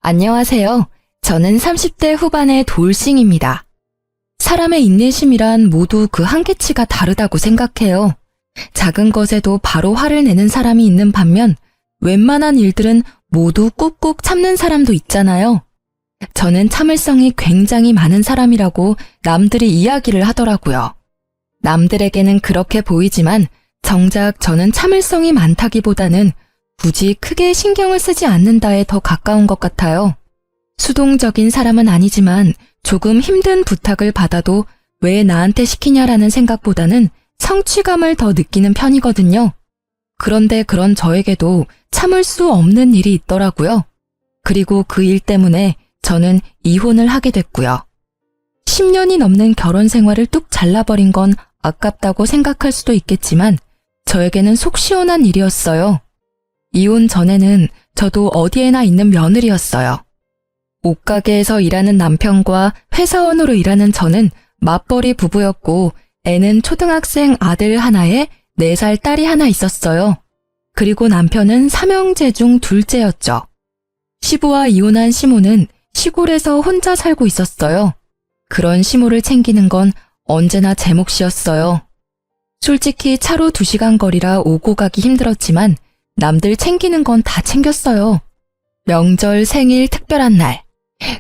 안녕하세요. 저는 30대 후반의 돌싱입니다. 사람의 인내심이란 모두 그 한계치가 다르다고 생각해요. 작은 것에도 바로 화를 내는 사람이 있는 반면 웬만한 일들은 모두 꾹꾹 참는 사람도 있잖아요. 저는 참을성이 굉장히 많은 사람이라고 남들이 이야기를 하더라고요. 남들에게는 그렇게 보이지만 정작 저는 참을성이 많다기보다는 굳이 크게 신경을 쓰지 않는다에 더 가까운 것 같아요. 수동적인 사람은 아니지만 조금 힘든 부탁을 받아도 왜 나한테 시키냐라는 생각보다는 성취감을 더 느끼는 편이거든요. 그런데 그런 저에게도 참을 수 없는 일이 있더라고요. 그리고 그 일 때문에 저는 이혼을 하게 됐고요. 10년이 넘는 결혼 생활을 뚝 잘라버린 건 아깝다고 생각할 수도 있겠지만 저에게는 속 시원한 일이었어요. 이혼 전에는 저도 어디에나 있는 며느리였어요. 옷가게에서 일하는 남편과 회사원으로 일하는 저는 맞벌이 부부였고 애는 초등학생 아들 하나에 4살 딸이 하나 있었어요. 그리고 남편은 삼형제 중 둘째였죠. 시부와 이혼한 시모는 시골에서 혼자 살고 있었어요. 그런 시모를 챙기는 건 언제나 제 몫이었어요. 솔직히 차로 2시간 거리라 오고 가기 힘들었지만 남들 챙기는 건 다 챙겼어요. 명절, 생일, 특별한 날,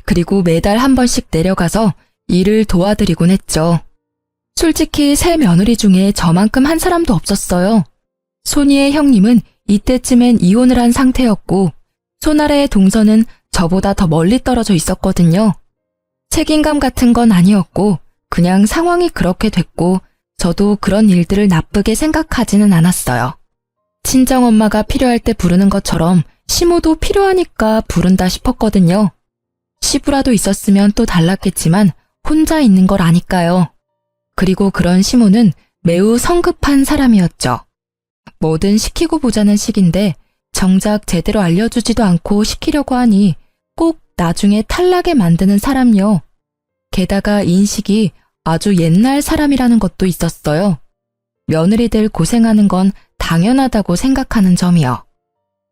그리고 매달 한 번씩 내려가서 일을 도와드리곤 했죠. 솔직히 새 며느리 중에 저만큼 한 사람도 없었어요. 손이의 형님은 이때쯤엔 이혼을 한 상태였고 손아래의 동서는 저보다 더 멀리 떨어져 있었거든요. 책임감 같은 건 아니었고 그냥 상황이 그렇게 됐고 저도 그런 일들을 나쁘게 생각하지는 않았어요. 친정엄마가 필요할 때 부르는 것처럼 시모도 필요하니까 부른다 싶었거든요. 시부라도 있었으면 또 달랐겠지만 혼자 있는 걸 아니까요. 그리고 그런 시모는 매우 성급한 사람이었죠. 뭐든 시키고 보자는 식인데 정작 제대로 알려주지도 않고 시키려고 하니 꼭 나중에 탈나게 만드는 사람요. 게다가 인식이 아주 옛날 사람이라는 것도 있었어요. 며느리들 고생하는 건 당연하다고 생각하는 점이요.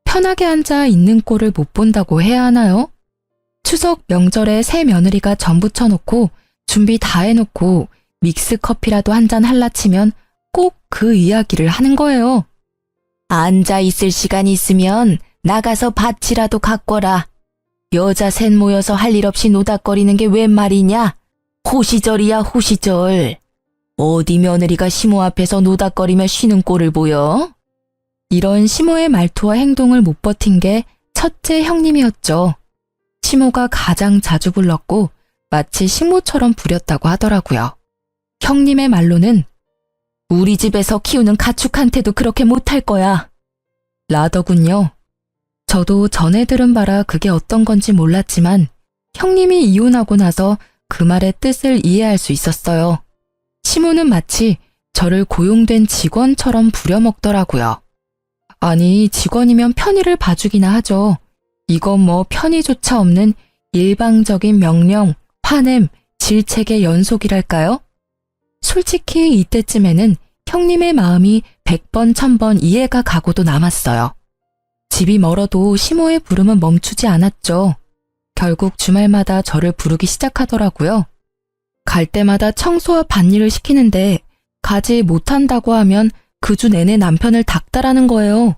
편하게 앉아 있는 꼴을 못 본다고 해야 하나요? 추석 명절에 새 며느리가 전 부쳐놓고 준비 다 해놓고 믹스 커피라도 한 잔 할라 치면 꼭 그 이야기를 하는 거예요. 앉아 있을 시간 있으면 나가서 밭이라도 가꿔라. 여자 셋 모여서 할 일 없이 노닥거리는 게 웬 말이냐? 호시절이야 호시절. 어디 며느리가 시모 앞에서 노닥거리며 쉬는 꼴을 보여? 이런 시모의 말투와 행동을 못 버틴 게 첫째 형님이었죠. 시모가 가장 자주 불렀고 마치 시모처럼 부렸다고 하더라고요. 형님의 말로는 우리 집에서 키우는 가축한테도 그렇게 못할 거야. 라더군요. 저도 전에 들은 바라 그게 어떤 건지 몰랐지만 형님이 이혼하고 나서 그 말의 뜻을 이해할 수 있었어요. 시모는 마치 저를 고용된 직원처럼 부려먹더라고요. 아니, 직원이면 편의를 봐주기나 하죠. 이건 뭐 편의조차 없는 일방적인 명령, 화냄, 질책의 연속이랄까요? 솔직히 이때쯤에는 형님의 마음이 100번, 1000번 이해가 가고도 남았어요. 집이 멀어도 시모의 부름은 멈추지 않았죠. 결국 주말마다 저를 부르기 시작하더라고요. 갈 때마다 청소와 밭일을 시키는데 가지 못한다고 하면 그 주 내내 남편을 닥달하는 거예요.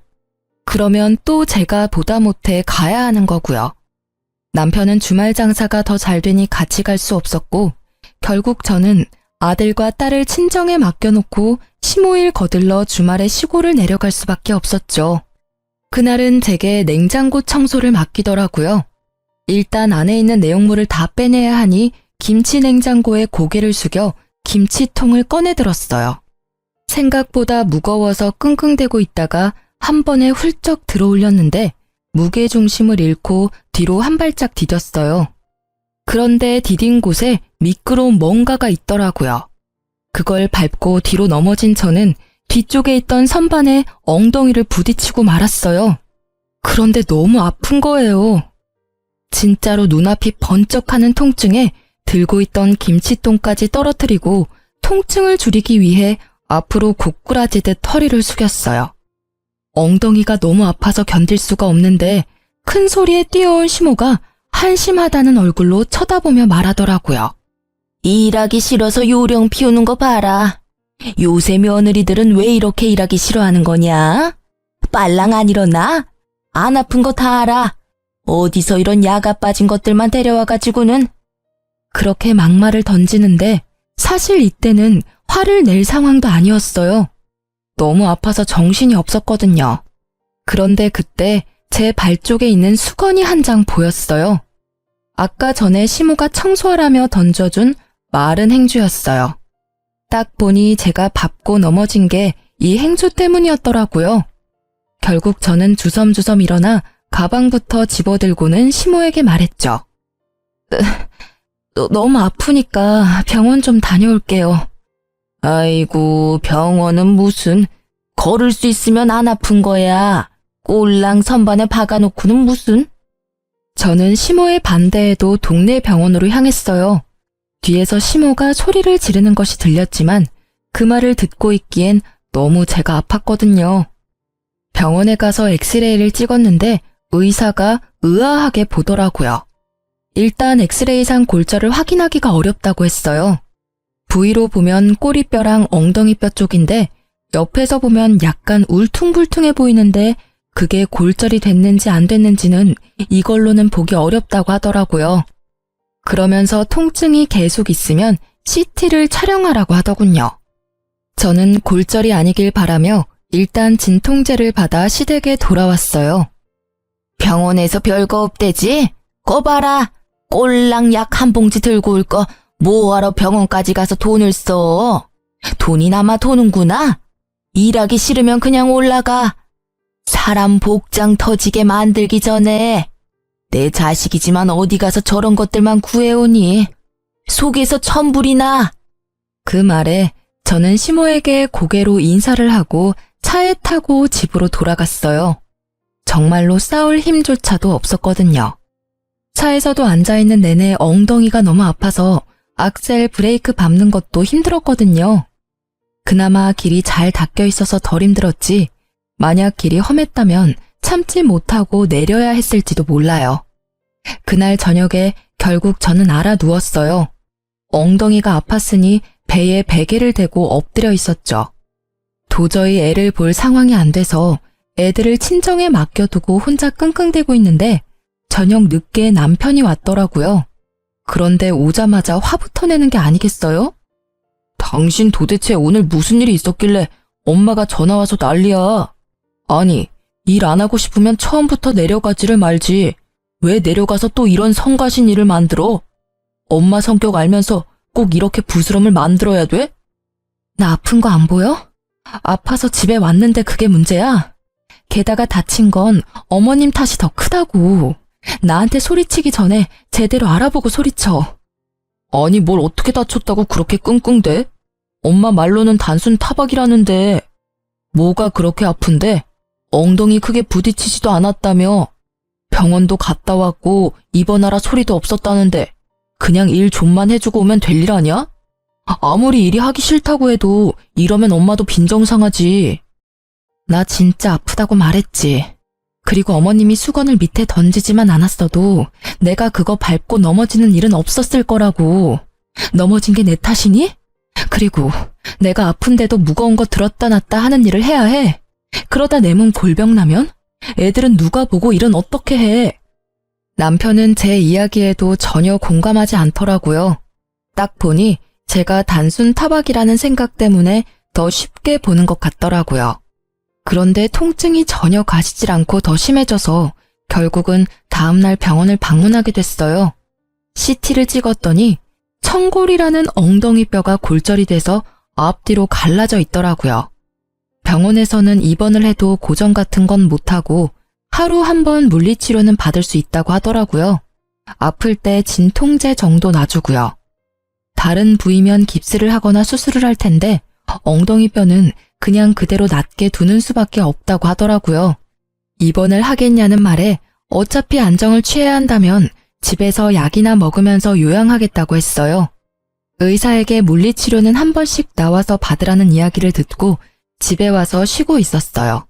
그러면 또 제가 보다 못해 가야 하는 거고요. 남편은 주말 장사가 더 잘 되니 같이 갈 수 없었고 결국 저는 아들과 딸을 친정에 맡겨놓고 시모일 거들러 주말에 시골을 내려갈 수밖에 없었죠. 그날은 제게 냉장고 청소를 맡기더라고요. 일단 안에 있는 내용물을 다 빼내야 하니 김치 냉장고에 고개를 숙여 김치통을 꺼내 들었어요. 생각보다 무거워서 끙끙대고 있다가 한 번에 훌쩍 들어 올렸는데 무게중심을 잃고 뒤로 한 발짝 디뎠어요. 그런데 디딘 곳에 미끄러운 뭔가가 있더라고요. 그걸 밟고 뒤로 넘어진 저는 뒤쪽에 있던 선반에 엉덩이를 부딪히고 말았어요. 그런데 너무 아픈 거예요. 진짜로 눈앞이 번쩍하는 통증에 들고 있던 김치통까지 떨어뜨리고 통증을 줄이기 위해 앞으로 고꾸라지듯 허리를 숙였어요. 엉덩이가 너무 아파서 견딜 수가 없는데 큰 소리에 뛰어온 시모가 한심하다는 얼굴로 쳐다보며 말하더라고요. 일하기 싫어서 요령 피우는 거 봐라. 요새 며느리들은 왜 이렇게 일하기 싫어하는 거냐? 빨랑 안 일어나? 안 아픈 거 다 알아. 어디서 이런 야가 빠진 것들만 데려와가지고는. 그렇게 막말을 던지는데 사실 이때는 화를 낼 상황도 아니었어요. 너무 아파서 정신이 없었거든요. 그런데 그때 제 발 쪽에 있는 수건이 한 장 보였어요. 아까 전에 시모가 청소하라며 던져준 마른 행주였어요. 딱 보니 제가 밟고 넘어진 게 이 행주 때문이었더라고요. 결국 저는 주섬주섬 일어나 가방부터 집어들고는 시모에게 말했죠. 너무 아프니까 병원 좀 다녀올게요. 아이고, 병원은 무슨. 걸을 수 있으면 안 아픈 거야. 꼴랑 선반에 박아놓고는 무슨. 저는 시모의 반대에도 동네 병원으로 향했어요. 뒤에서 시모가 소리를 지르는 것이 들렸지만 그 말을 듣고 있기엔 너무 제가 아팠거든요. 병원에 가서 엑스레이를 찍었는데 의사가 의아하게 보더라고요. 일단 엑스레이상 골절을 확인하기가 어렵다고 했어요. 부위로 보면 꼬리뼈랑 엉덩이뼈 쪽인데 옆에서 보면 약간 울퉁불퉁해 보이는데 그게 골절이 됐는지 안 됐는지는 이걸로는 보기 어렵다고 하더라고요. 그러면서 통증이 계속 있으면 CT를 촬영하라고 하더군요. 저는 골절이 아니길 바라며 일단 진통제를 받아 시댁에 돌아왔어요. 병원에서 별거 없대지? 거 봐라. 꼴랑 약 한 봉지 들고 올 거 뭐하러 병원까지 가서 돈을 써. 돈이 남아 도는구나. 일하기 싫으면 그냥 올라가. 사람 복장 터지게 만들기 전에. 내 자식이지만 어디 가서 저런 것들만 구해오니. 속에서 천불이나. 그 말에 저는 시모에게 고개로 인사를 하고 차에 타고 집으로 돌아갔어요. 정말로 싸울 힘조차도 없었거든요. 차에서도 앉아있는 내내 엉덩이가 너무 아파서 악셀 브레이크 밟는 것도 힘들었거든요. 그나마 길이 잘 닦여 있어서 덜 힘들었지 만약 길이 험했다면 참지 못하고 내려야 했을지도 몰라요. 그날 저녁에 결국 저는 알아 누웠어요. 엉덩이가 아팠으니 배에 베개를 대고 엎드려 있었죠. 도저히 애를 볼 상황이 안 돼서 애들을 친정에 맡겨두고 혼자 끙끙대고 있는데 저녁 늦게 남편이 왔더라고요. 그런데 오자마자 화부터 내는 게 아니겠어요? 당신 도대체 오늘 무슨 일이 있었길래 엄마가 전화와서 난리야. 아니, 일 안 하고 싶으면 처음부터 내려가지를 말지. 왜 내려가서 또 이런 성가신 일을 만들어? 엄마 성격 알면서 꼭 이렇게 부스럼을 만들어야 돼? 나 아픈 거 안 보여? 아파서 집에 왔는데 그게 문제야? 게다가 다친 건 어머님 탓이 더 크다고. 나한테 소리치기 전에 제대로 알아보고 소리쳐. 아니 뭘 어떻게 다쳤다고 그렇게 끙끙대? 엄마 말로는 단순 타박이라는데 뭐가 그렇게 아픈데? 엉덩이 크게 부딪히지도 않았다며. 병원도 갔다 왔고 입원하라 소리도 없었다는데 그냥 일 좀만 해주고 오면 될 일 아니야? 아무리 일이 하기 싫다고 해도 이러면 엄마도 빈정상하지. 나 진짜 아프다고 말했지. 그리고 어머님이 수건을 밑에 던지지만 않았어도 내가 그거 밟고 넘어지는 일은 없었을 거라고. 넘어진 게 내 탓이니? 그리고 내가 아픈데도 무거운 거 들었다 놨다 하는 일을 해야 해. 그러다 내 몸 골병 나면? 애들은 누가 보고 일은 어떻게 해? 남편은 제 이야기에도 전혀 공감하지 않더라고요. 딱 보니 제가 단순 타박이라는 생각 때문에 더 쉽게 보는 것 같더라고요. 그런데 통증이 전혀 가시질 않고 더 심해져서 결국은 다음날 병원을 방문하게 됐어요. CT를 찍었더니 청골이라는 엉덩이 뼈가 골절이 돼서 앞뒤로 갈라져 있더라고요. 병원에서는 입원을 해도 고정 같은 건 못하고 하루 한 번 물리치료는 받을 수 있다고 하더라고요. 아플 때 진통제 정도 놔주고요. 다른 부위면 깁스를 하거나 수술을 할 텐데 엉덩이 뼈는 그냥 그대로 낫게 두는 수밖에 없다고 하더라고요. 입원을 하겠냐는 말에 어차피 안정을 취해야 한다면 집에서 약이나 먹으면서 요양하겠다고 했어요. 의사에게 물리치료는 한 번씩 나와서 받으라는 이야기를 듣고 집에 와서 쉬고 있었어요.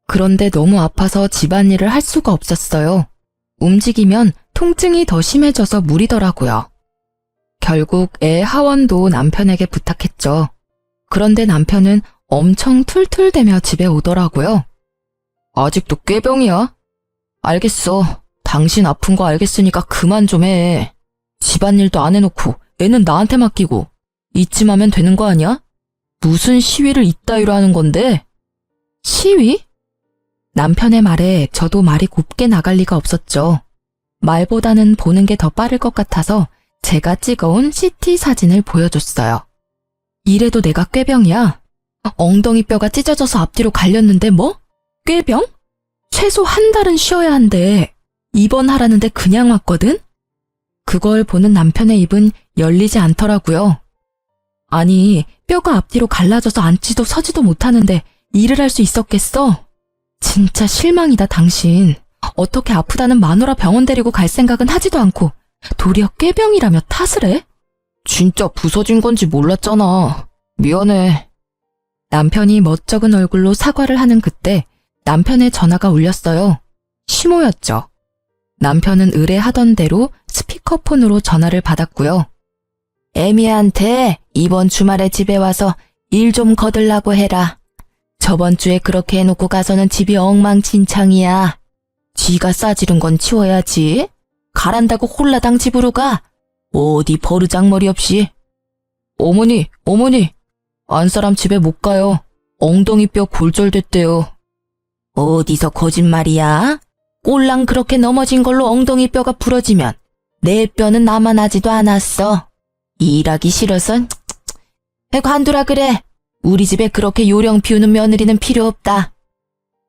그런데 너무 아파서 집안일을 할 수가 없었어요. 움직이면 통증이 더 심해져서 무리더라고요. 결국 애 하원도 남편에게 부탁했죠. 그런데 남편은 엄청 툴툴대며 집에 오더라고요. 아직도 꾀병이야? 알겠어. 당신 아픈 거 알겠으니까 그만 좀 해. 집안일도 안 해놓고 애는 나한테 맡기고 이쯤하면 되는 거 아니야? 무슨 시위를 이따위로 하는 건데? 시위? 남편의 말에 저도 말이 곱게 나갈 리가 없었죠. 말보다는 보는 게 더 빠를 것 같아서 제가 찍어온 CT 사진을 보여줬어요. 이래도 내가 꾀병이야? 엉덩이 뼈가 찢어져서 앞뒤로 갈렸는데 뭐? 꾀병? 최소 한 달은 쉬어야 한대. 입원하라는데 그냥 왔거든? 그걸 보는 남편의 입은 열리지 않더라고요. 아니, 뼈가 앞뒤로 갈라져서 앉지도 서지도 못하는데 일을 할 수 있었겠어? 진짜 실망이다, 당신. 어떻게 아프다는 마누라 병원 데리고 갈 생각은 하지도 않고 도리어 꾀병이라며 탓을 해? 진짜 부서진 건지 몰랐잖아. 미안해. 남편이 멋쩍은 얼굴로 사과를 하는 그때 남편의 전화가 울렸어요. 시모였죠. 남편은 의뢰하던 대로 스피커폰으로 전화를 받았고요. 애미한테 이번 주말에 집에 와서 일 좀 거들라고 해라. 저번 주에 그렇게 해놓고 가서는 집이 엉망진창이야. 지가 싸지른 건 치워야지. 가란다고 홀라당 집으로 가. 어디 버르장머리 없이. 어머니. 안사람 집에 못 가요. 엉덩이뼈 골절됐대요. 어디서 거짓말이야? 꼴랑 그렇게 넘어진 걸로 엉덩이뼈가 부러지면 내 뼈는 남아나지도 않았어. 일하기 싫어서 관두라 그래. 우리 집에 그렇게 요령 피우는 며느리는 필요 없다.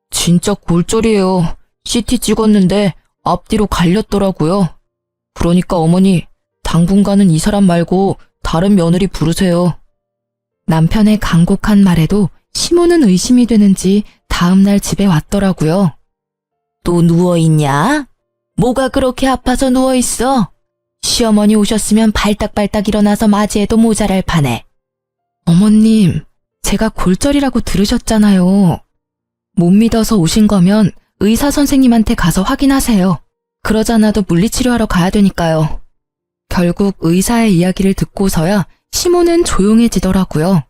진짜 골절이에요. CT 찍었는데 앞뒤로 갈렸더라고요. 그러니까 어머니, 당분간은 이 사람 말고 다른 며느리 부르세요. 남편의 간곡한 말에도 시모는 의심이 되는지 다음날 집에 왔더라고요. 또 누워있냐? 뭐가 그렇게 아파서 누워있어? 시어머니 오셨으면 발딱발딱 일어나서 맞이해도 모자랄 판에. 어머님, 제가 골절이라고 들으셨잖아요. 못 믿어서 오신 거면 의사 선생님한테 가서 확인하세요. 그러잖아도 물리치료하러 가야 되니까요. 결국 의사의 이야기를 듣고서야 시모는 조용해지더라고요.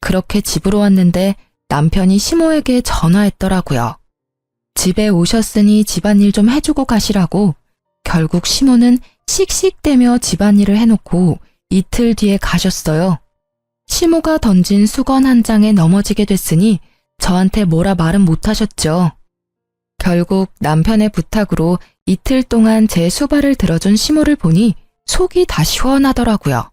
그렇게 집으로 왔는데 남편이 시모에게 전화했더라고요. 집에 오셨으니 집안일 좀 해주고 가시라고. 결국 시모는 씩씩대며 집안일을 해놓고 이틀 뒤에 가셨어요. 시모가 던진 수건 한 장에 넘어지게 됐으니 저한테 뭐라 말은 못하셨죠. 결국 남편의 부탁으로 이틀 동안 제 수발을 들어준 시모를 보니 속이 다 시원하더라고요.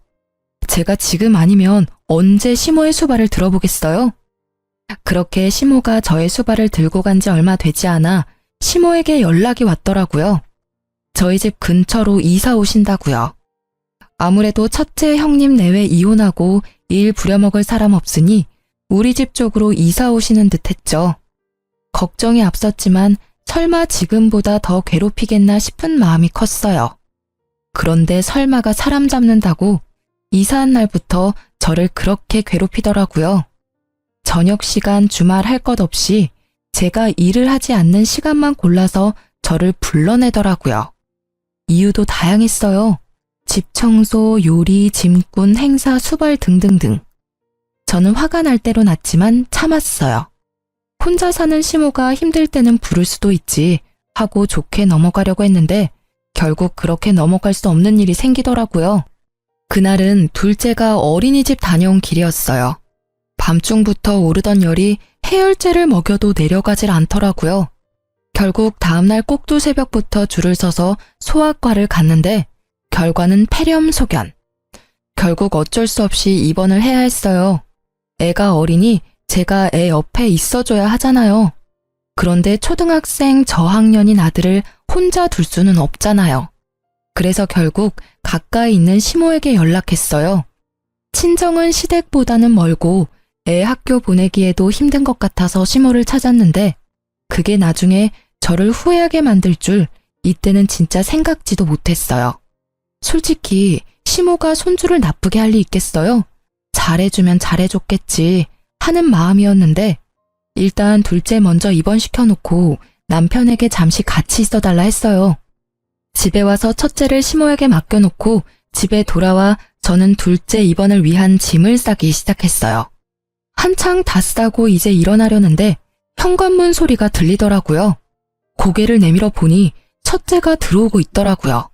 제가 지금 아니면 언제 시모의 수발을 들어보겠어요? 그렇게 시모가 저의 수발을 들고 간 지 얼마 되지 않아 시모에게 연락이 왔더라고요. 저희 집 근처로 이사 오신다고요. 아무래도 첫째 형님 내외 이혼하고 일 부려먹을 사람 없으니 우리 집 쪽으로 이사 오시는 듯 했죠. 걱정이 앞섰지만 설마 지금보다 더 괴롭히겠나 싶은 마음이 컸어요. 그런데 설마가 사람 잡는다고 이사한 날부터 저를 그렇게 괴롭히더라고요. 저녁 시간 주말 할 것 없이 제가 일을 하지 않는 시간만 골라서 저를 불러내더라고요. 이유도 다양했어요. 집 청소, 요리, 짐꾼, 행사, 수발 등등등. 저는 화가 날 대로 났지만 참았어요. 혼자 사는 시모가 힘들 때는 부를 수도 있지 하고 좋게 넘어가려고 했는데 결국 그렇게 넘어갈 수 없는 일이 생기더라고요. 그날은 둘째가 어린이집 다녀온 길이었어요. 밤중부터 오르던 열이 해열제를 먹여도 내려가질 않더라고요. 결국 다음날 꼭두 새벽부터 줄을 서서 소아과를 갔는데 결과는 폐렴소견. 결국 어쩔 수 없이 입원을 해야 했어요. 애가 어리니 제가 애 옆에 있어줘야 하잖아요. 그런데 초등학생 저학년인 아들을 혼자 둘 수는 없잖아요. 그래서 결국 가까이 있는 시모에게 연락했어요. 친정은 시댁보다는 멀고 애 학교 보내기에도 힘든 것 같아서 시모를 찾았는데 그게 나중에 저를 후회하게 만들 줄 이때는 진짜 생각지도 못했어요. 솔직히 시모가 손주를 나쁘게 할 리 있겠어요? 잘해주면 잘해줬겠지 하는 마음이었는데 일단 둘째 먼저 입원시켜놓고 남편에게 잠시 같이 있어달라 했어요. 집에 와서 첫째를 시모에게 맡겨놓고 집에 돌아와 저는 둘째 입원을 위한 짐을 싸기 시작했어요. 한창 다 싸고 이제 일어나려는데 현관문 소리가 들리더라고요. 고개를 내밀어 보니 첫째가 들어오고 있더라고요.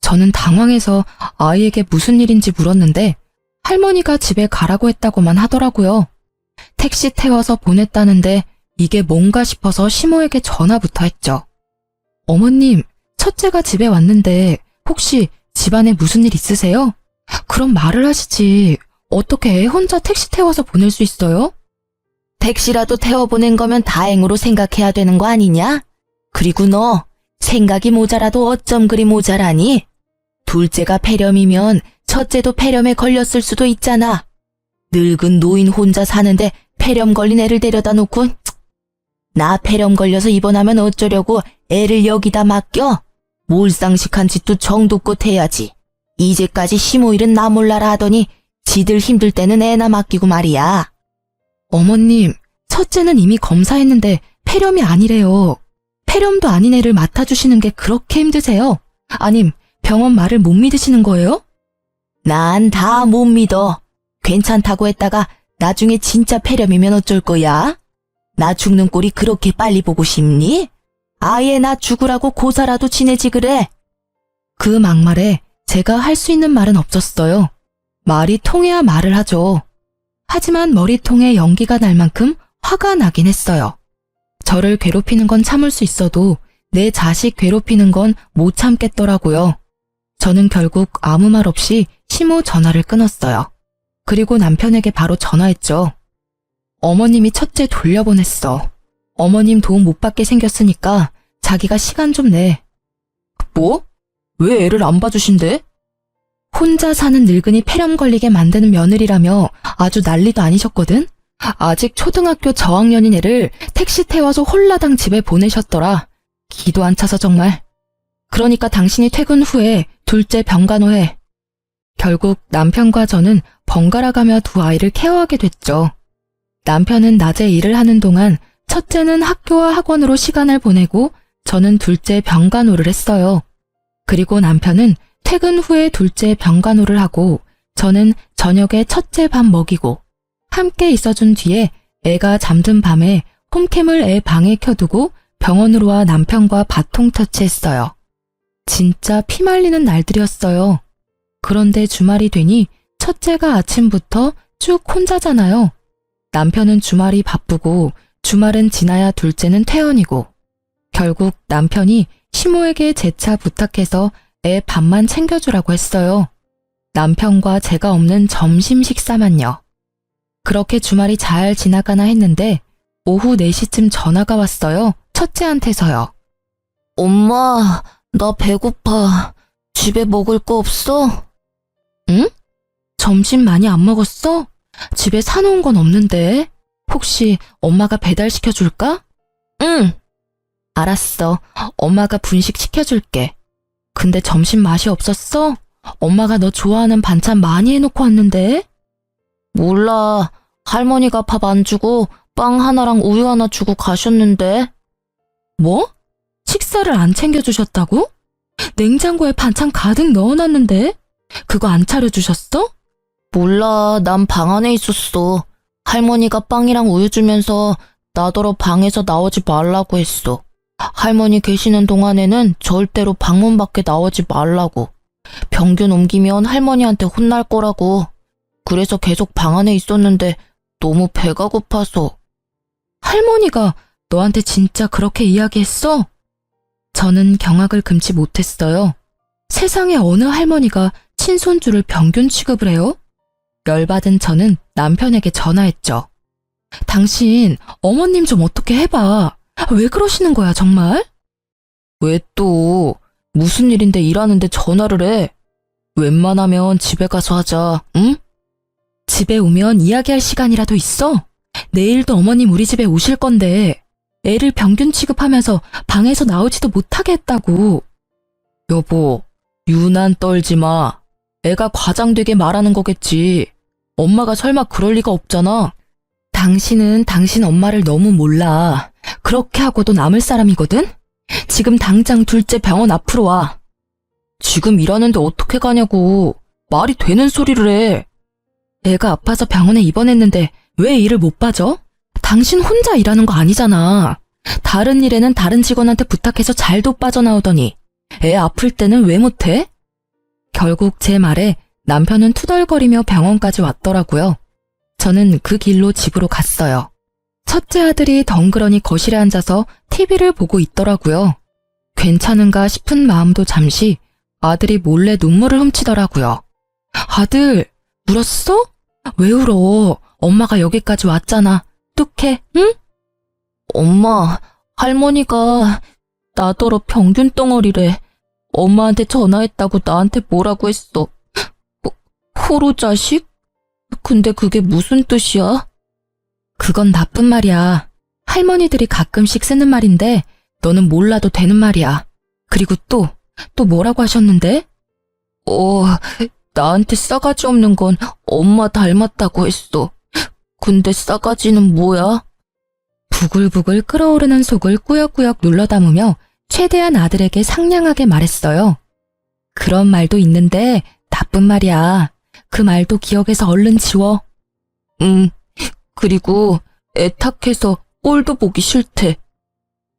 저는 당황해서 아이에게 무슨 일인지 물었는데 할머니가 집에 가라고 했다고만 하더라고요. 택시 태워서 보냈다는데 이게 뭔가 싶어서 시모에게 전화부터 했죠. 어머님, 첫째가 집에 왔는데 혹시 집안에 무슨 일 있으세요? 그럼 말을 하시지. 어떻게 애 혼자 택시 태워서 보낼 수 있어요? 택시라도 태워보낸 거면 다행으로 생각해야 되는 거 아니냐? 그리고 너 생각이 모자라도 어쩜 그리 모자라니? 둘째가 폐렴이면 첫째도 폐렴에 걸렸을 수도 있잖아. 늙은 노인 혼자 사는데 폐렴 걸린 애를 데려다 놓고 나 폐렴 걸려서 입원하면 어쩌려고 애를 여기다 맡겨? 몰상식한 짓도 정도껏 해야지. 이제까지 시모일은 나 몰라라 하더니 지들 힘들 때는 애나 맡기고 말이야. 어머님, 첫째는 이미 검사했는데 폐렴이 아니래요. 폐렴도 아닌 애를 맡아주시는 게 그렇게 힘드세요? 아님, 병원 말을 못 믿으시는 거예요? 난 다 못 믿어. 괜찮다고 했다가 나중에 진짜 폐렴이면 어쩔 거야? 나 죽는 꼴이 그렇게 빨리 보고 싶니? 아예 나 죽으라고 고사라도 지내지 그래. 그 막말에 제가 할 수 있는 말은 없었어요. 말이 통해야 말을 하죠. 하지만 머리통에 연기가 날 만큼 화가 나긴 했어요. 저를 괴롭히는 건 참을 수 있어도 내 자식 괴롭히는 건 못 참겠더라고요. 저는 결국 아무 말 없이 시모 전화를 끊었어요. 그리고 남편에게 바로 전화했죠. 어머님이 첫째 돌려보냈어. 어머님 도움 못 받게 생겼으니까 자기가 시간 좀 내. 뭐? 왜 애를 안 봐주신대? 혼자 사는 늙은이 폐렴 걸리게 만드는 며느리라며 아주 난리도 아니셨거든? 아직 초등학교 저학년인 애를 택시 태워서 홀라당 집에 보내셨더라. 기도 안 차서 정말. 그러니까 당신이 퇴근 후에 둘째 병간호해. 결국 남편과 저는 번갈아가며 두 아이를 케어하게 됐죠. 남편은 낮에 일을 하는 동안 첫째는 학교와 학원으로 시간을 보내고 저는 둘째 병간호를 했어요. 그리고 남편은 퇴근 후에 둘째 병간호를 하고 저는 저녁에 첫째 밥 먹이고 함께 있어준 뒤에 애가 잠든 밤에 홈캠을 애 방에 켜두고 병원으로 와 남편과 바통 터치했어요. 진짜 피말리는 날들이었어요. 그런데 주말이 되니 첫째가 아침부터 쭉 혼자잖아요. 남편은 주말이 바쁘고 주말은 지나야 둘째는 퇴원이고 결국 남편이 시모에게 재차 부탁해서 애 밥만 챙겨주라고 했어요. 남편과 제가 없는 점심 식사만요. 그렇게 주말이 잘 지나가나 했는데 오후 4시쯤 전화가 왔어요. 첫째한테서요. 엄마, 나 배고파. 집에 먹을 거 없어? 응? 점심 많이 안 먹었어? 집에 사놓은 건 없는데. 혹시 엄마가 배달시켜줄까? 응. 알았어. 엄마가 분식 시켜줄게. 근데 점심 맛이 없었어? 엄마가 너 좋아하는 반찬 많이 해놓고 왔는데. 몰라. 할머니가 밥 안 주고 빵 하나랑 우유 하나 주고 가셨는데. 뭐? 식사를 안 챙겨주셨다고? 냉장고에 반찬 가득 넣어놨는데? 그거 안 차려주셨어? 몰라. 난 방 안에 있었어. 할머니가 빵이랑 우유 주면서 나더러 방에서 나오지 말라고 했어. 할머니 계시는 동안에는 절대로 방문 밖에 나오지 말라고. 병균 옮기면 할머니한테 혼날 거라고. 그래서 계속 방 안에 있었는데 너무 배가 고파서. 할머니가 너한테 진짜 그렇게 이야기했어? 저는 경악을 금치 못했어요. 세상에 어느 할머니가 친손주를 병균 취급을 해요? 열받은 저는 남편에게 전화했죠. 당신 어머님 좀 어떻게 해봐. 왜 그러시는 거야 정말? 왜 또 무슨 일인데 일하는데 전화를 해? 웬만하면 집에 가서 하자, 응? 집에 오면 이야기할 시간이라도 있어? 내일도 어머님 우리 집에 오실 건데 애를 병균 취급하면서 방에서 나오지도 못하게 했다고. 여보, 유난 떨지 마. 애가 과장되게 말하는 거겠지. 엄마가 설마 그럴 리가 없잖아. 당신은 당신 엄마를 너무 몰라. 그렇게 하고도 남을 사람이거든? 지금 당장 둘째 병원 앞으로 와. 지금 일하는데 어떻게 가냐고. 말이 되는 소리를 해. 애가 아파서 병원에 입원했는데 왜 일을 못 봐줘? 당신 혼자 일하는 거 아니잖아. 다른 일에는 다른 직원한테 부탁해서 잘도 빠져나오더니 애 아플 때는 왜 못해? 결국 제 말에 남편은 투덜거리며 병원까지 왔더라고요. 저는 그 길로 집으로 갔어요. 첫째 아들이 덩그러니 거실에 앉아서 TV를 보고 있더라고요. 괜찮은가 싶은 마음도 잠시 아들이 몰래 눈물을 훔치더라고요. 아들, 울었어? 왜 울어? 엄마가 여기까지 왔잖아. 뚝해, 응? 엄마, 할머니가 나더러 병균 덩어리래. 엄마한테 전화했다고 나한테 뭐라고 했어. 호로 자식? 근데 그게 무슨 뜻이야? 그건 나쁜 말이야. 할머니들이 가끔씩 쓰는 말인데 너는 몰라도 되는 말이야. 그리고 또 뭐라고 하셨는데? 나한테 싸가지 없는 건 엄마 닮았다고 했어. 근데 싸가지는 뭐야? 부글부글 끓어오르는 속을 꾸역꾸역 눌러 담으며 최대한 아들에게 상냥하게 말했어요. 그런 말도 있는데 나쁜 말이야. 그 말도 기억에서 얼른 지워. 그리고 애탁해서 꼴도 보기 싫대.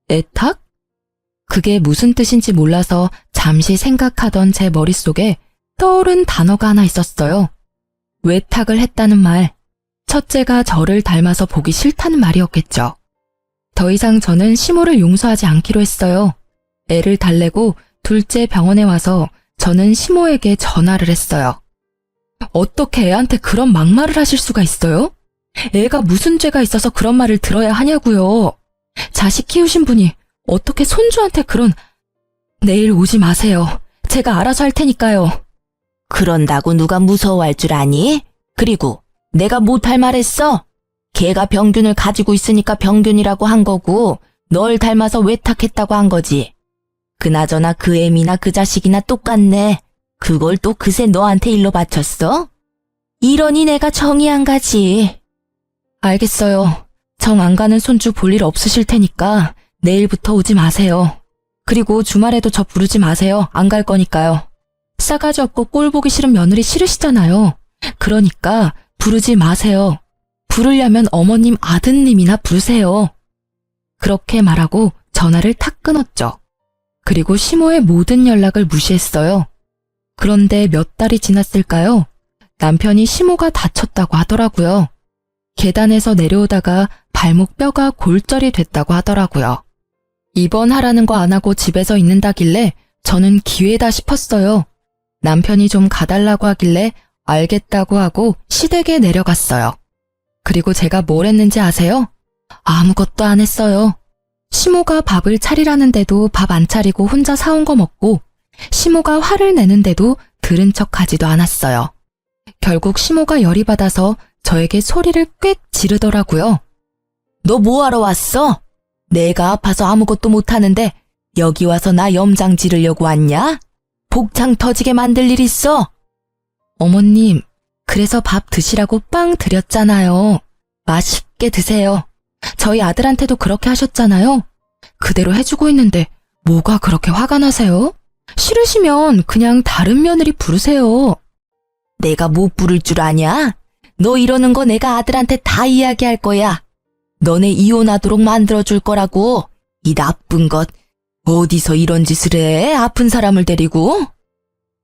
애탁? 그게 무슨 뜻인지 몰라서 잠시 생각하던 제 머릿속에 떠오른 단어가 하나 있었어요. 외탁을 했다는 말. 첫째가 저를 닮아서 보기 싫다는 말이었겠죠. 더 이상 저는 시모를 용서하지 않기로 했어요. 애를 달래고 둘째 병원에 와서 저는 시모에게 전화를 했어요. 어떻게 애한테 그런 막말을 하실 수가 있어요? 애가 무슨 죄가 있어서 그런 말을 들어야 하냐고요. 자식 키우신 분이 어떻게 손주한테 그런... 내일 오지 마세요. 제가 알아서 할 테니까요. 그런다고 누가 무서워할 줄 아니? 그리고 내가 못할 말했어? 걔가 병균을 가지고 있으니까 병균이라고 한 거고 널 닮아서 외탁했다고 한 거지. 그나저나 그 애미나 그 자식이나 똑같네. 그걸 또 그새 너한테 일로 바쳤어? 이러니 내가 정이 안 가지. 알겠어요. 정 안 가는 손주 볼 일 없으실 테니까 내일부터 오지 마세요. 그리고 주말에도 저 부르지 마세요. 안 갈 거니까요. 싸가지 없고 꼴 보기 싫은 며느리 싫으시잖아요. 그러니까 부르지 마세요. 부르려면 어머님 아드님이나 부르세요. 그렇게 말하고 전화를 탁 끊었죠. 그리고 시모의 모든 연락을 무시했어요. 그런데 몇 달이 지났을까요? 남편이 시모가 다쳤다고 하더라고요. 계단에서 내려오다가 발목 뼈가 골절이 됐다고 하더라고요. 입원하라는 거 안 하고 집에서 있는다길래 저는 기회다 싶었어요. 남편이 좀 가달라고 하길래 알겠다고 하고 시댁에 내려갔어요. 그리고 제가 뭘 했는지 아세요? 아무것도 안 했어요. 시모가 밥을 차리라는데도 밥 안 차리고 혼자 사온 거 먹고 시모가 화를 내는데도 들은 척 하지도 않았어요. 결국 시모가 열이 받아서 저에게 소리를 꽥 지르더라고요. 너 뭐하러 왔어? 내가 아파서 아무것도 못하는데 여기 와서 나 염장 지르려고 왔냐? 복창 터지게 만들 일 있어? 어머님, 그래서 밥 드시라고 빵 드렸잖아요. 맛있게 드세요. 저희 아들한테도 그렇게 하셨잖아요. 그대로 해주고 있는데 뭐가 그렇게 화가 나세요? 싫으시면 그냥 다른 며느리 부르세요. 내가 못 부를 줄 아냐? 너 이러는 거 내가 아들한테 다 이야기할 거야. 너네 이혼하도록 만들어줄 거라고. 이 나쁜 것. 어디서 이런 짓을 해? 아픈 사람을 데리고?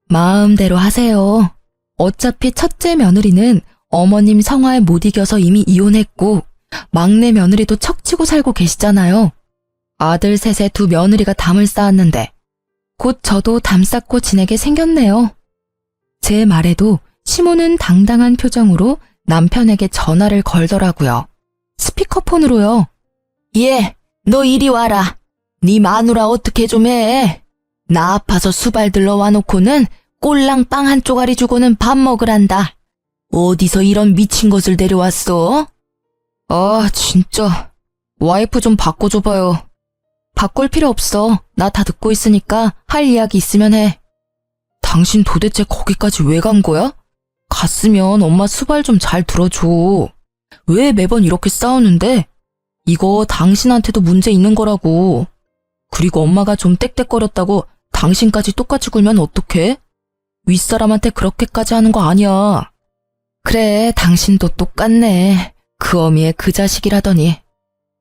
마음대로 하세요. 어차피 첫째 며느리는 어머님 성화에 못 이겨서 이미 이혼했고 막내 며느리도 척치고 살고 계시잖아요. 아들 셋에 두 며느리가 담을 쌓았는데 곧 저도 담 쌓고 지내게 생겼네요. 제 말에도 시모는 당당한 표정으로 남편에게 전화를 걸더라고요. 스피커폰으로요. 예, 너 이리 와라. 네 마누라 어떻게 좀 해. 나 아파서 수발 들러 와놓고는 꼴랑 빵 한 쪼가리 주고는 밥 먹으란다. 어디서 이런 미친 것을 데려왔어? 아, 진짜. 와이프 좀 바꿔줘봐요. 바꿀 필요 없어. 나 다 듣고 있으니까 할 이야기 있으면 해. 당신 도대체 거기까지 왜 간 거야? 갔으면 엄마 수발 좀 잘 들어줘. 왜 매번 이렇게 싸우는데? 이거 당신한테도 문제 있는 거라고. 그리고 엄마가 좀 떽떽거렸다고 당신까지 똑같이 굴면 어떡해? 윗사람한테 그렇게까지 하는 거 아니야. 그래, 당신도 똑같네. 그 어미의 그 자식이라더니.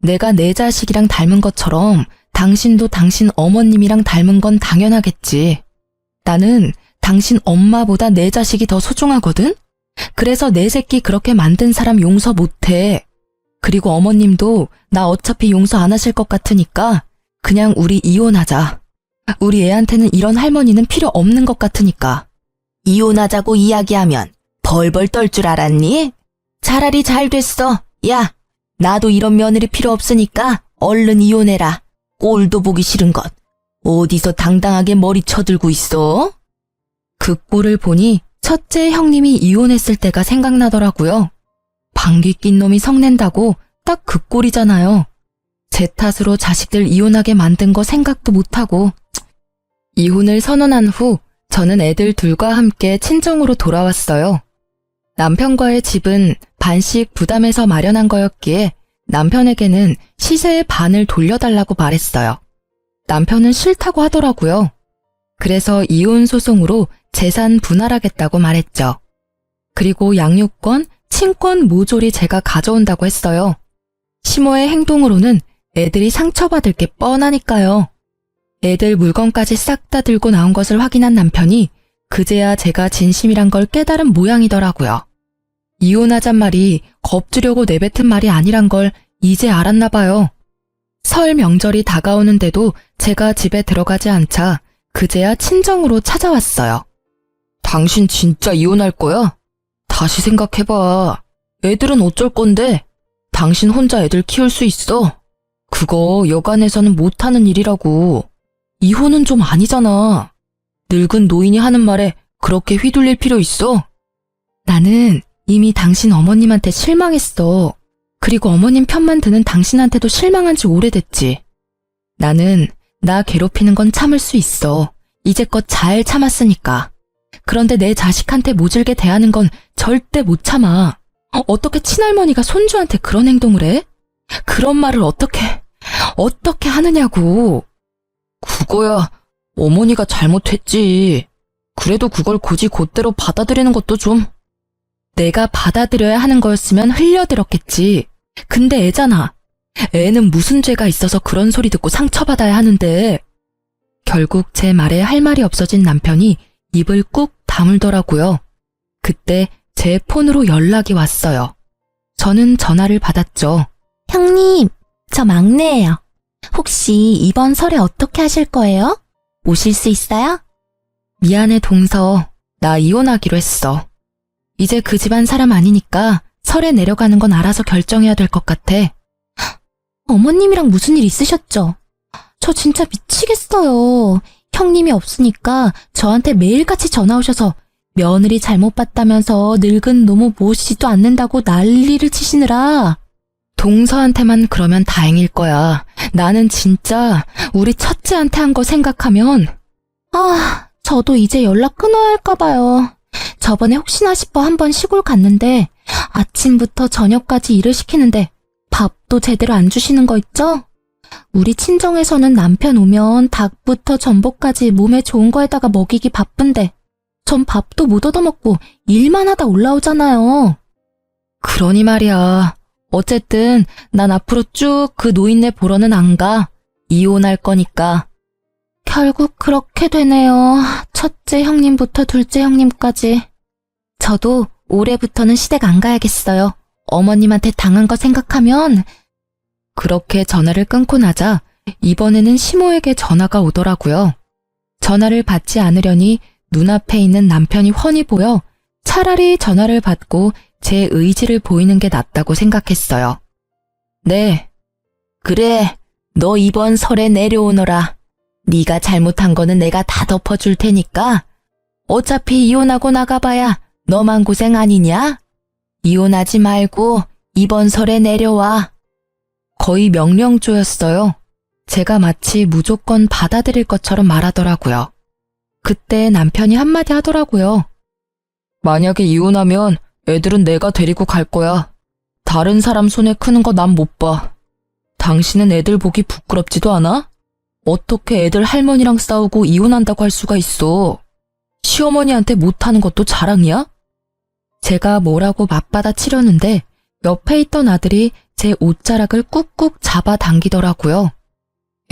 내가 내 자식이랑 닮은 것처럼 당신도 당신 어머님이랑 닮은 건 당연하겠지. 나는 당신 엄마보다 내 자식이 더 소중하거든? 그래서 내 새끼 그렇게 만든 사람 용서 못해. 그리고 어머님도 나 어차피 용서 안 하실 것 같으니까 그냥 우리 이혼하자. 우리 애한테는 이런 할머니는 필요 없는 것 같으니까. 이혼하자고 이야기하면 벌벌 떨 줄 알았니? 차라리 잘 됐어. 야, 나도 이런 며느리 필요 없으니까 얼른 이혼해라. 꼴도 보기 싫은 것. 어디서 당당하게 머리 쳐들고 있어? 그 꼴을 보니 첫째 형님이 이혼했을 때가 생각나더라고요. 방귀 낀 놈이 성낸다고 딱 그 꼴이잖아요. 제 탓으로 자식들 이혼하게 만든 거 생각도 못하고. 이혼을 선언한 후 저는 애들 둘과 함께 친정으로 돌아왔어요. 남편과의 집은 반씩 부담해서 마련한 거였기에 남편에게는 시세의 반을 돌려달라고 말했어요. 남편은 싫다고 하더라고요. 그래서 이혼 소송으로 재산 분할하겠다고 말했죠. 그리고 양육권, 친권 모조리 제가 가져온다고 했어요. 시모의 행동으로는 애들이 상처받을 게 뻔하니까요. 애들 물건까지 싹 다 들고 나온 것을 확인한 남편이 그제야 제가 진심이란 걸 깨달은 모양이더라고요. 이혼하잔 말이 겁주려고 내뱉은 말이 아니란 걸 이제 알았나 봐요. 설 명절이 다가오는데도 제가 집에 들어가지 않자 그제야 친정으로 찾아왔어요. 당신 진짜 이혼할 거야? 다시 생각해봐. 애들은 어쩔 건데? 당신 혼자 애들 키울 수 있어? 그거 여간에서는 못하는 일이라고. 이혼은 좀 아니잖아. 늙은 노인이 하는 말에 그렇게 휘둘릴 필요 있어? 나는 이미 당신 어머님한테 실망했어. 그리고 어머님 편만 드는 당신한테도 실망한 지 오래됐지. 나는 나 괴롭히는 건 참을 수 있어. 이제껏 잘 참았으니까. 그런데 내 자식한테 모질게 대하는 건 절대 못 참아. 어떻게 친할머니가 손주한테 그런 행동을 해? 그런 말을 어떻게 하느냐고. 그거야 어머니가 잘못했지. 그래도 그걸 굳이 곧대로 받아들이는 것도 좀. 내가 받아들여야 하는 거였으면 흘려들었겠지. 근데 애잖아. 애는 무슨 죄가 있어서 그런 소리 듣고 상처받아야 하는데. 결국 제 말에 할 말이 없어진 남편이 입을 꾹 다물더라고요. 그때 제 폰으로 연락이 왔어요. 저는 전화를 받았죠. 형님, 저 막내예요. 혹시 이번 설에 어떻게 하실 거예요? 오실 수 있어요? 미안해 동서. 나 이혼하기로 했어. 이제 그 집안 사람 아니니까 설에 내려가는 건 알아서 결정해야 될 것 같아. 어머님이랑 무슨 일 있으셨죠? 저 진짜 미치겠어요. 형님이 없으니까 저한테 매일같이 전화 오셔서 며느리 잘못 봤다면서 늙은 노모 모시지도 않는다고 난리를 치시느라. 동서한테만 그러면 다행일 거야. 나는 진짜 우리 첫째한테 한 거 생각하면. 저도 이제 연락 끊어야 할까 봐요. 저번에 혹시나 싶어 한번 시골 갔는데 아침부터 저녁까지 일을 시키는데 밥도 제대로 안 주시는 거 있죠? 우리 친정에서는 남편 오면 닭부터 전복까지 몸에 좋은 거에다가 먹이기 바쁜데 전 밥도 못 얻어먹고 일만 하다 올라오잖아요. 그러니 말이야. 어쨌든 난 앞으로 쭉 그 노인네 보러는 안 가. 이혼할 거니까. 결국 그렇게 되네요. 첫째 형님부터 둘째 형님까지. 저도 올해부터는 시댁 안 가야겠어요. 어머님한테 당한 거 생각하면. 그렇게 전화를 끊고 나자 이번에는 시모에게 전화가 오더라고요. 전화를 받지 않으려니 눈앞에 있는 남편이 훤히 보여 차라리 전화를 받고 제 의지를 보이는 게 낫다고 생각했어요. 네. 그래, 너 이번 설에 내려오너라. 네가 잘못한 거는 내가 다 덮어줄 테니까. 어차피 이혼하고 나가봐야 너만 고생 아니냐? 이혼하지 말고 이번 설에 내려와. 거의 명령조였어요. 제가 마치 무조건 받아들일 것처럼 말하더라고요. 그때 남편이 한마디 하더라고요. 만약에 이혼하면 애들은 내가 데리고 갈 거야. 다른 사람 손에 크는 거 난 못 봐. 당신은 애들 보기 부끄럽지도 않아? 어떻게 애들 할머니랑 싸우고 이혼한다고 할 수가 있어? 시어머니한테 못하는 것도 자랑이야? 제가 뭐라고 맞받아치려는데 옆에 있던 아들이 제 옷자락을 꾹꾹 잡아당기더라고요.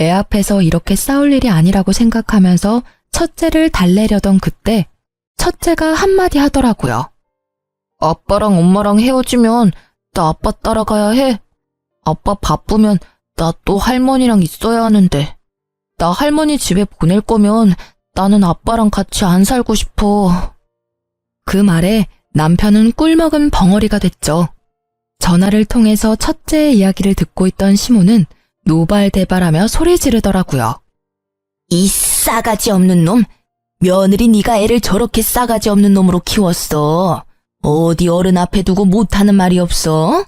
애 앞에서 이렇게 싸울 일이 아니라고 생각하면서 첫째를 달래려던 그때 첫째가 한마디 하더라고요. 아빠랑 엄마랑 헤어지면 나 아빠 따라가야 해. 아빠 바쁘면 나 또 할머니랑 있어야 하는데. 나 할머니 집에 보낼 거면 나는 아빠랑 같이 안 살고 싶어. 그 말에 남편은 꿀먹은 벙어리가 됐죠. 전화를 통해서 첫째의 이야기를 듣고 있던 시모는 노발대발하며 소리 지르더라고요. 이 싸가지 없는 놈. 며느리 네가 애를 저렇게 싸가지 없는 놈으로 키웠어. 어디 어른 앞에 두고 못하는 말이 없어?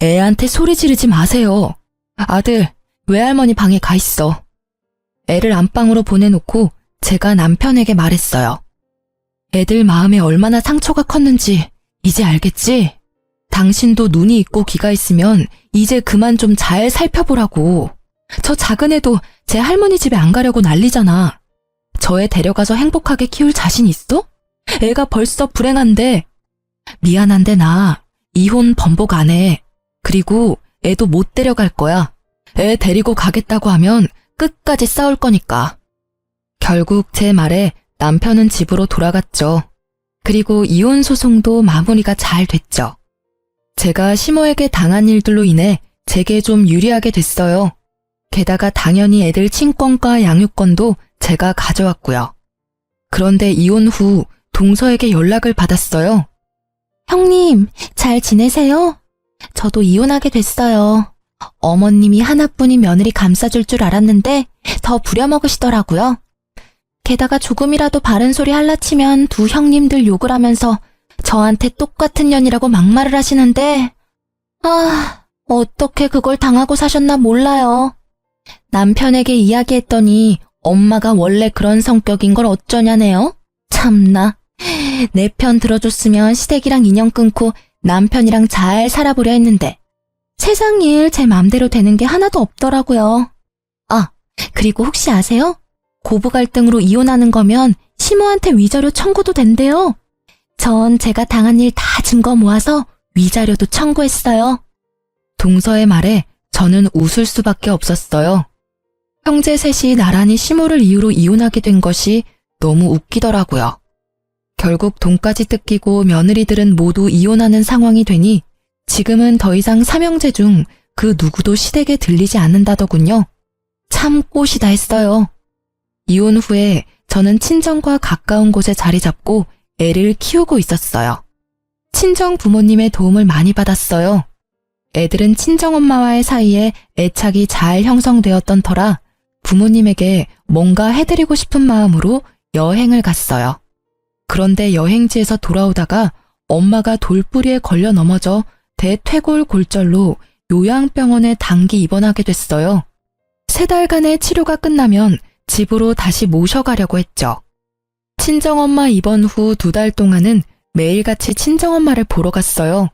애한테 소리 지르지 마세요. 아들, 외할머니 방에 가 있어. 애를 안방으로 보내놓고 제가 남편에게 말했어요. 애들 마음에 얼마나 상처가 컸는지 이제 알겠지? 당신도 눈이 있고 귀가 있으면 이제 그만 좀 잘 살펴보라고. 저 작은 애도 제 할머니 집에 안 가려고 난리잖아. 저 애 데려가서 행복하게 키울 자신 있어? 애가 벌써 불행한데. 미안한데 나 이혼 번복 안 해. 그리고 애도 못 데려갈 거야. 애 데리고 가겠다고 하면 끝까지 싸울 거니까. 결국 제 말에 남편은 집으로 돌아갔죠. 그리고 이혼 소송도 마무리가 잘 됐죠. 제가 시모에게 당한 일들로 인해 제게 좀 유리하게 됐어요. 게다가 당연히 애들 친권과 양육권도 제가 가져왔고요. 그런데 이혼 후 동서에게 연락을 받았어요. 형님, 잘 지내세요? 저도 이혼하게 됐어요. 어머님이 하나뿐인 며느리 감싸줄 줄 알았는데 더 부려먹으시더라고요. 게다가 조금이라도 바른 소리 할라치면 두 형님들 욕을 하면서 저한테 똑같은 년이라고 막말을 하시는데 어떻게 그걸 당하고 사셨나 몰라요. 남편에게 이야기했더니 엄마가 원래 그런 성격인 걸 어쩌냐네요. 참나. 내 편 들어줬으면 시댁이랑 인연 끊고 남편이랑 잘 살아보려 했는데 세상 일 제 맘대로 되는 게 하나도 없더라고요. 그리고 혹시 아세요? 고부 갈등으로 이혼하는 거면 시모한테 위자료 청구도 된대요. 전 제가 당한 일 다 증거 모아서 위자료도 청구했어요. 동서의 말에 저는 웃을 수밖에 없었어요. 형제 셋이 나란히 시모를 이유로 이혼하게 된 것이 너무 웃기더라고요. 결국 돈까지 뜯기고 며느리들은 모두 이혼하는 상황이 되니 지금은 더 이상 삼형제 중 그 누구도 시댁에 들리지 않는다더군요. 참 꽃이다 했어요. 이혼 후에 저는 친정과 가까운 곳에 자리 잡고 애를 키우고 있었어요. 친정 부모님의 도움을 많이 받았어요. 애들은 친정엄마와의 사이에 애착이 잘 형성되었던 터라 부모님에게 뭔가 해드리고 싶은 마음으로 여행을 갔어요. 그런데 여행지에서 돌아오다가 엄마가 돌뿌리에 걸려 넘어져 대퇴골 골절로 요양병원에 단기 입원하게 됐어요. 3달간의 치료가 끝나면 집으로 다시 모셔가려고 했죠. 친정엄마 입원 후 2달 동안은 매일같이 친정엄마를 보러 갔어요.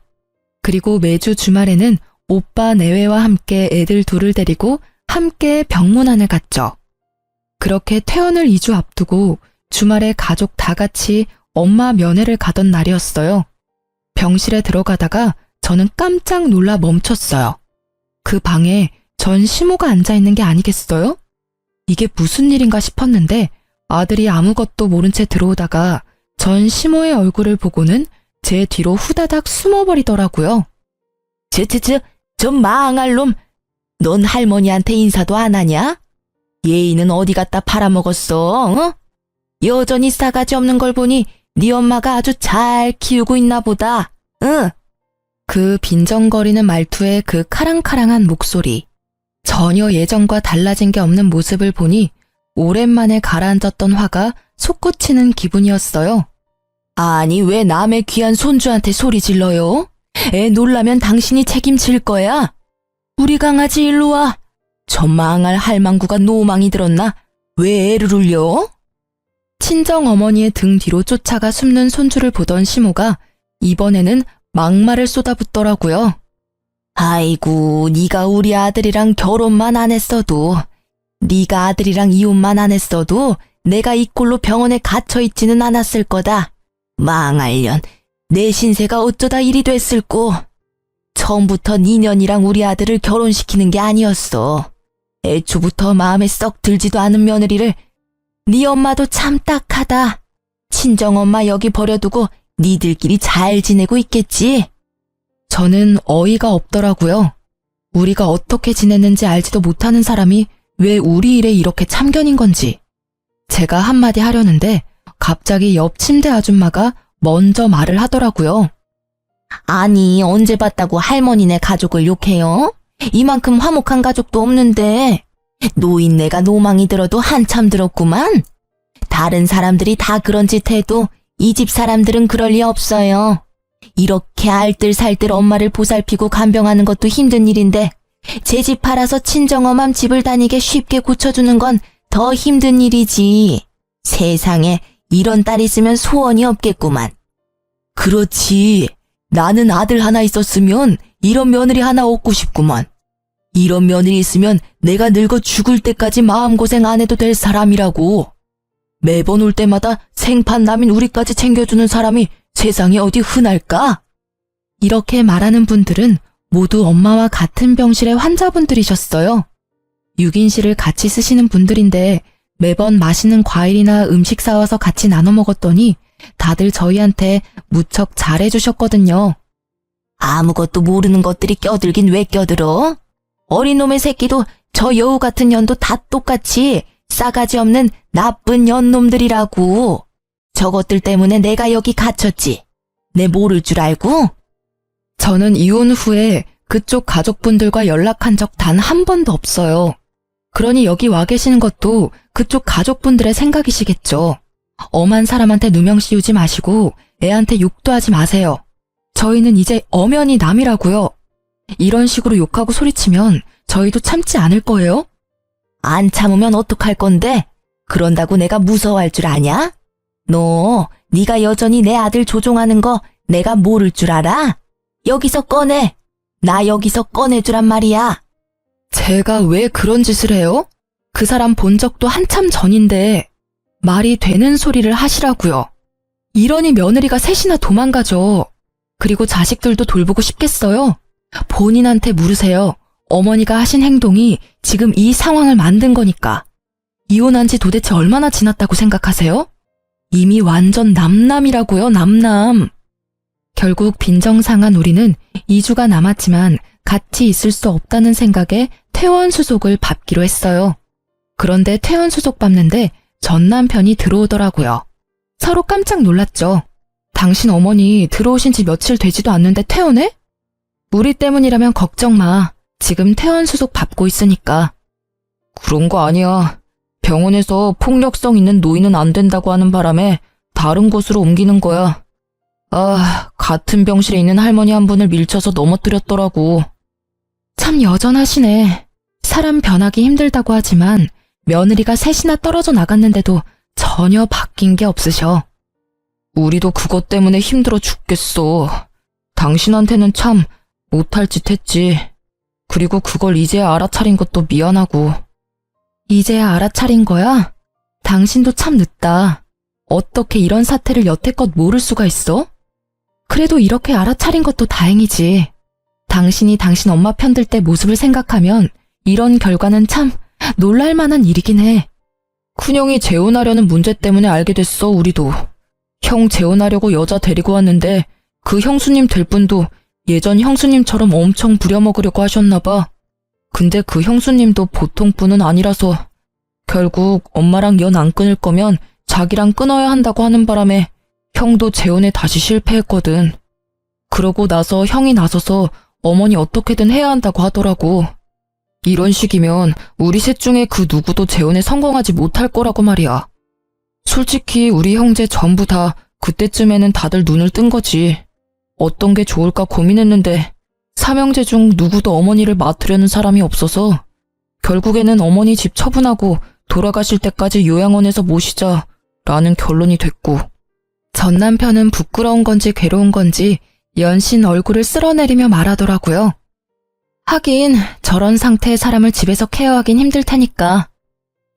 그리고 매주 주말에는 오빠 내외와 함께 애들 둘을 데리고 함께 병문안을 갔죠. 그렇게 퇴원을 2주 앞두고 주말에 가족 다 같이 엄마 면회를 가던 날이었어요. 병실에 들어가다가 저는 깜짝 놀라 멈췄어요. 그 방에 전 시모가 앉아있는 게 아니겠어요? 이게 무슨 일인가 싶었는데 아들이 아무것도 모른 채 들어오다가 전 시모의 얼굴을 보고는 제 뒤로 후다닥 숨어버리더라고요. 저 망할 놈. 넌 할머니한테 인사도 안 하냐? 예의는 어디 갖다 팔아먹었어, 어? 여전히 싸가지 없는 걸 보니 네 엄마가 아주 잘 키우고 있나 보다, 응? 그 빈정거리는 말투에 그 카랑카랑한 목소리. 전혀 예전과 달라진 게 없는 모습을 보니 오랜만에 가라앉았던 화가 솟구치는 기분이었어요. 아니, 왜 남의 귀한 손주한테 소리 질러요? 애 놀라면 당신이 책임질 거야. 우리 강아지 일로 와. 저 망할 할망구가 노망이 들었나? 왜 애를 울려? 친정 어머니의 등 뒤로 쫓아가 숨는 손주를 보던 시모가 이번에는 막말을 쏟아붓더라고요. 아이고, 네가 우리 아들이랑 결혼만 안 했어도 네가 아들이랑 이혼만 안 했어도 내가 이 꼴로 병원에 갇혀있지는 않았을 거다. 망할년, 내 신세가 어쩌다 이리 됐을꼬. 처음부터 네 년이랑 우리 아들을 결혼시키는 게 아니었어. 애초부터 마음에 썩 들지도 않은 며느리를. 네 엄마도 참 딱하다. 친정엄마 여기 버려두고 니들끼리 잘 지내고 있겠지? 저는 어이가 없더라고요. 우리가 어떻게 지냈는지 알지도 못하는 사람이 왜 우리 일에 이렇게 참견인 건지. 제가 한마디 하려는데 갑자기 옆 침대 아줌마가 먼저 말을 하더라고요. 아니, 언제 봤다고 할머니네 가족을 욕해요? 이만큼 화목한 가족도 없는데. 노인네가 노망이 들어도 한참 들었구만. 다른 사람들이 다 그런 짓 해도 이 집 사람들은 그럴 리 없어요. 이렇게 알뜰살뜰 엄마를 보살피고 간병하는 것도 힘든 일인데 제 집 팔아서 친정엄마 집을 다니게 쉽게 고쳐주는 건 더 힘든 일이지. 세상에 이런 딸 있으면 소원이 없겠구만. 그렇지. 나는 아들 하나 있었으면 이런 며느리 하나 얻고 싶구만. 이런 며느리 있으면 내가 늙어 죽을 때까지 마음고생 안 해도 될 사람이라고. 매번 올 때마다 생판남인 우리까지 챙겨주는 사람이 세상에 어디 흔할까? 이렇게 말하는 분들은 모두 엄마와 같은 병실의 환자분들이셨어요. 6인실을 같이 쓰시는 분들인데 매번 맛있는 과일이나 음식 사와서 같이 나눠 먹었더니 다들 저희한테 무척 잘해주셨거든요. 아무것도 모르는 것들이 껴들긴 왜 껴들어? 어린 놈의 새끼도 저 여우 같은 년도 다 똑같이 싸가지 없는 나쁜 년놈들이라고. 저것들 때문에 내가 여기 갇혔지. 내 모를 줄 알고? 저는 이혼 후에 그쪽 가족분들과 연락한 적 단 한 번도 없어요. 그러니 여기 와 계시는 것도 그쪽 가족분들의 생각이시겠죠. 엄한 사람한테 누명 씌우지 마시고 애한테 욕도 하지 마세요. 저희는 이제 엄연히 남이라고요. 이런 식으로 욕하고 소리치면 저희도 참지 않을 거예요? 안 참으면 어떡할 건데? 그런다고 내가 무서워할 줄 아냐? 너, 네가 여전히 내 아들 조종하는 거 내가 모를 줄 알아? 여기서 꺼내. 나 여기서 꺼내주란 말이야. 제가 왜 그런 짓을 해요? 그 사람 본 적도 한참 전인데 말이 되는 소리를 하시라고요. 이러니 며느리가 셋이나 도망가죠. 그리고 자식들도 돌보고 싶겠어요? 본인한테 물으세요. 어머니가 하신 행동이 지금 이 상황을 만든 거니까. 이혼한 지 도대체 얼마나 지났다고 생각하세요? 이미 완전 남남이라고요, 남남. 결국 빈정상한 우리는 2주가 남았지만 같이 있을 수 없다는 생각에 퇴원 수속을 밟기로 했어요. 그런데 퇴원 수속 밟는데 전 남편이 들어오더라고요. 서로 깜짝 놀랐죠. 당신 어머니 들어오신 지 며칠 되지도 않는데 퇴원해? 우리 때문이라면 걱정 마. 지금 퇴원 수속 밟고 있으니까. 그런 거 아니야. 병원에서 폭력성 있는 노인은 안 된다고 하는 바람에 다른 곳으로 옮기는 거야. 아, 같은 병실에 있는 할머니 한 분을 밀쳐서 넘어뜨렸더라고. 참 여전하시네. 사람 변하기 힘들다고 하지만 며느리가 셋이나 떨어져 나갔는데도 전혀 바뀐 게 없으셔. 우리도 그것 때문에 힘들어 죽겠어. 당신한테는 참 못할 짓 했지. 그리고 그걸 이제야 알아차린 것도 미안하고. 이제야 알아차린 거야? 당신도 참 늦다. 어떻게 이런 사태를 여태껏 모를 수가 있어? 그래도 이렇게 알아차린 것도 다행이지. 당신이 당신 엄마 편들 때 모습을 생각하면 이런 결과는 참 놀랄만한 일이긴 해. 큰형이 재혼하려는 문제 때문에 알게 됐어, 우리도. 형 재혼하려고 여자 데리고 왔는데 그 형수님 될 분도 예전 형수님처럼 엄청 부려먹으려고 하셨나 봐. 근데 그 형수님도 보통 분은 아니라서 결국 엄마랑 연 안 끊을 거면 자기랑 끊어야 한다고 하는 바람에 형도 재혼에 다시 실패했거든. 그러고 나서 형이 나서서 어머니 어떻게든 해야 한다고 하더라고. 이런 식이면 우리 셋 중에 그 누구도 재혼에 성공하지 못할 거라고 말이야. 솔직히 우리 형제 전부 다 그때쯤에는 다들 눈을 뜬 거지. 어떤 게 좋을까 고민했는데 삼형제 중 누구도 어머니를 맡으려는 사람이 없어서 결국에는 어머니 집 처분하고 돌아가실 때까지 요양원에서 모시자라는 결론이 됐고, 전 남편은 부끄러운 건지 괴로운 건지 연신 얼굴을 쓸어내리며 말하더라고요. 하긴 저런 상태의 사람을 집에서 케어하긴 힘들 테니까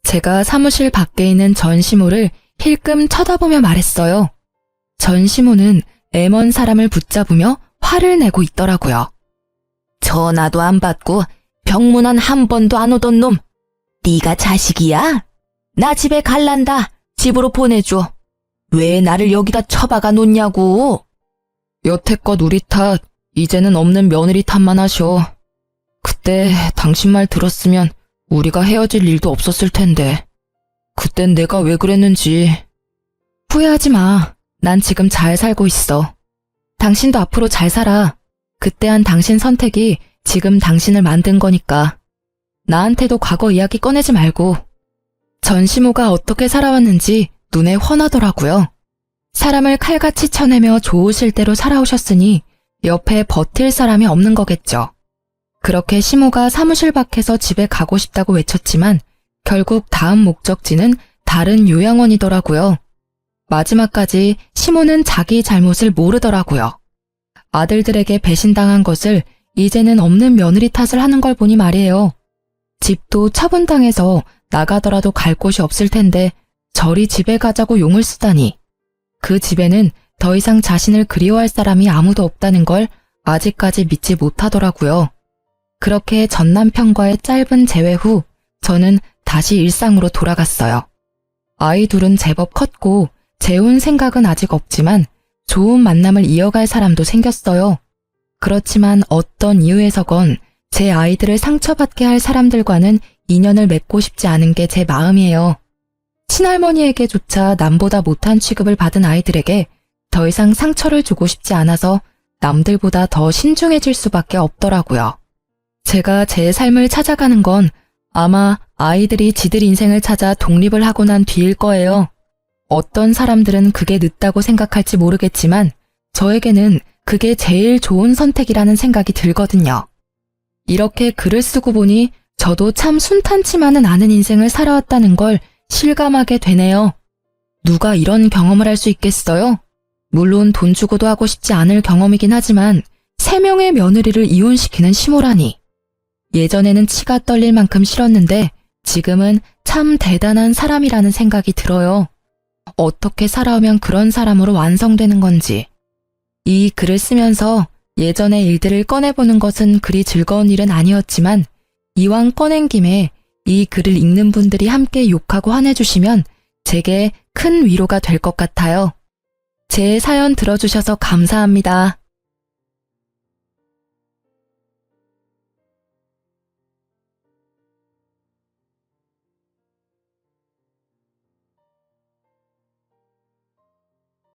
제가 사무실 밖에 있는 전시모를 힐끔 쳐다보며 말했어요. 전시모는 애먼 사람을 붙잡으며 화를 내고 있더라고요. 전화도 안 받고 병문안 한 번도 안 오던 놈. 네가 자식이야? 나 집에 갈란다. 집으로 보내줘. 왜 나를 여기다 처박아 놓냐고. 여태껏 우리 탓, 이제는 없는 며느리 탓만 하셔. 그때 당신 말 들었으면 우리가 헤어질 일도 없었을 텐데. 그땐 내가 왜 그랬는지. 후회하지 마. 난 지금 잘 살고 있어. 당신도 앞으로 잘 살아. 그때 한 당신 선택이 지금 당신을 만든 거니까. 나한테도 과거 이야기 꺼내지 말고. 전시모가 어떻게 살아왔는지 눈에 훤하더라고요. 사람을 칼같이 쳐내며 좋으실 대로 살아오셨으니 옆에 버틸 사람이 없는 거겠죠. 그렇게 시모가 사무실 밖에서 집에 가고 싶다고 외쳤지만 결국 다음 목적지는 다른 요양원이더라고요. 마지막까지 시모는 자기 잘못을 모르더라고요. 아들들에게 배신당한 것을 이제는 없는 며느리 탓을 하는 걸 보니 말이에요. 집도 처분당해서 나가더라도 갈 곳이 없을 텐데 저리 집에 가자고 용을 쓰다니. 그 집에는 더 이상 자신을 그리워할 사람이 아무도 없다는 걸 아직까지 믿지 못하더라고요. 그렇게 전 남편과의 짧은 재회 후 저는 다시 일상으로 돌아갔어요. 아이 둘은 제법 컸고 재혼 생각은 아직 없지만 좋은 만남을 이어갈 사람도 생겼어요. 그렇지만 어떤 이유에서건 제 아이들을 상처받게 할 사람들과는 인연을 맺고 싶지 않은 게 제 마음이에요. 친할머니에게조차 남보다 못한 취급을 받은 아이들에게 더 이상 상처를 주고 싶지 않아서 남들보다 더 신중해질 수밖에 없더라고요. 제가 제 삶을 찾아가는 건 아마 아이들이 지들 인생을 찾아 독립을 하고 난 뒤일 거예요. 어떤 사람들은 그게 늦다고 생각할지 모르겠지만 저에게는 그게 제일 좋은 선택이라는 생각이 들거든요. 이렇게 글을 쓰고 보니 저도 참 순탄치만은 않은 인생을 살아왔다는 걸 실감하게 되네요. 누가 이런 경험을 할 수 있겠어요? 물론 돈 주고도 하고 싶지 않을 경험이긴 하지만 3명의 며느리를 이혼시키는 시모라니. 예전에는 치가 떨릴 만큼 싫었는데 지금은 참 대단한 사람이라는 생각이 들어요. 어떻게 살아오면 그런 사람으로 완성되는 건지. 이 글을 쓰면서 예전의 일들을 꺼내보는 것은 그리 즐거운 일은 아니었지만 이왕 꺼낸 김에 이 글을 읽는 분들이 함께 욕하고 화내주시면 제게 큰 위로가 될 것 같아요. 제 사연 들어주셔서 감사합니다.